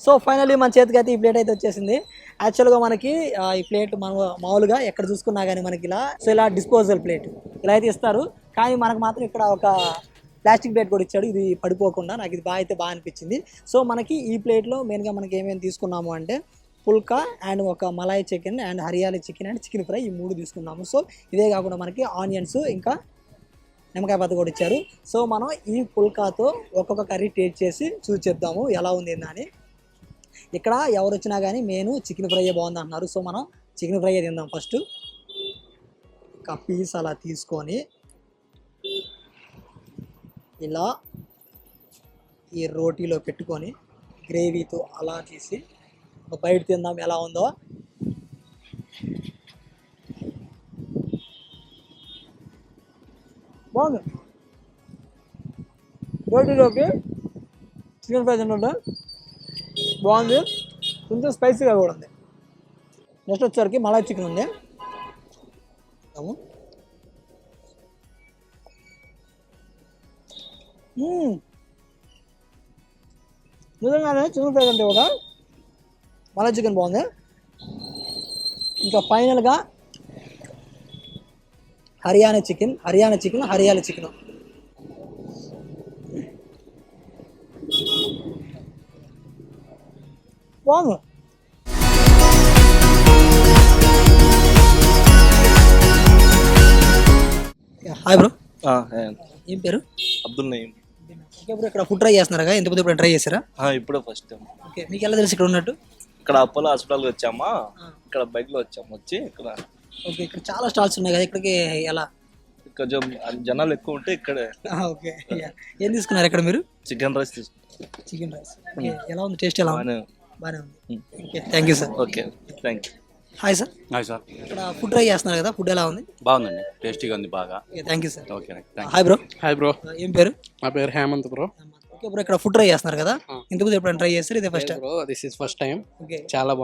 So finally మన చేతికి అయితే ఈ ప్లేట్ అయితే వచ్చేసింది. యాక్చువల్గా మనకి ఈ ప్లేట్ మనం మామూలుగా ఎక్కడ చూసుకున్నా కానీ మనకి ఇలా డిస్పోజల్ ప్లేట్ ఇలా అయితే ఇస్తారు. కానీ మనకు మాత్రం ఇక్కడ ఒక ప్లాస్టిక్ ప్లేట్ కూడా ఇచ్చాడు, ఇది పడిపోకుండా. నాకు ఇది బాగా అనిపించింది. సో మనకి ఈ ప్లేట్లో మెయిన్గా మనకి ఏమేమి తీసుకున్నాము అంటే పుల్కా అండ్ ఒక Malay chicken and Hariyali chicken and chicken fry, ఈ 3 తీసుకున్నాము. సో ఇదే కాకుండా మనకి ఆనియన్స్ ఇంకా నిమ్మకాయ పత్తి కూడా ఇచ్చారు. సో మనం ఈ పుల్కాతో ఒక్కొక్క కర్రీ టేస్ట్ చేసి చూసేద్దాము ఎలా ఉంది అని. ఇక్కడ ఎవరు వచ్చినా కానీ మెయిన్ చికెన్ ఫ్రై బాగుంది అంటున్నారు. సో మనం చికెన్ ఫ్రై తిందాం. ఫస్ట్ ఒక పీస్ అలా తీసుకొని ఇలా ఈ రోటీలో పెట్టుకొని గ్రేవీతో అలా తీసి బయట తిందాం ఎలా ఉందో. బాగుంది. రోటీలోకి చికెన్ ఫ్రై తింటుంటే బాగుంది, కొంచెం స్పైసీగా కూడా ఉంది. నెక్స్ట్ వచ్చేసరికి మలాయ్ చికెన్ ఉంది. నిజంగానే చికెన్ ఫ్రై అంటే కూడా మలాయ్ చికెన్ బాగుంది. ఇంకా ఫైనల్గా హరియాణా చికెన్ హరియాలి చికెన్ బాగుంది. Hi bro. ఏం పేరు? అబ్దుల్ నయీం. ఓకే బ్రో, ఇక్కడ ఫుడ్ ట్రై చేస్తున్నారా? ఇంతకుముందు ఎప్పుడు ట్రై చేశారా? ఇప్పుడే ఫస్ట్ టైం. ఓకే, మీకు ఎలా తెలుసు ఇక్కడ ఉన్నట్టు? ఇక్కడ అపోలో హాస్పిటల్కి వచ్చామా, ఇక్కడ బైక్లో వచ్చాము. వచ్చి ఇక్కడ ఓకే, ఇక్కడ చాలా స్టాల్స్ ఉన్నాయి కదా, ఇక్కడికి ఎలా? ఇక్కడ జనాలు ఎక్కువ ఉంటే ఇక్కడే. ఓకే, ఏం తీసుకున్నారు ఇక్కడ మీరు? Chicken rice chicken rice. Okay, ఎలా ఉంది? టేస్ట్ ఎలా ఉంది? బాగానే ఉంది. Okay, thank you sir. Okay, thank you. Hi sir. Hi sir. ఇక్కడ ఫుడ్ ట్రై చేస్తున్నారు కదా, ఫుడ్ ఎలా ఉంది? బాగుందండి, టేస్టీగా ఉంది బాగా. Thank you sir. Okay, hi bro. Hi bro. ఏం పేరు? నా పేరు హేమంత్ బ్రో. ఓకే బ్రో, ఇక్కడ ఫుడ్ ట్రై చేస్తున్నారు కదా, ఇంతకుముందు ఎప్పుడైనా ట్రై చేస్తారు? ఇదే first? This is first time. Okay, చాలా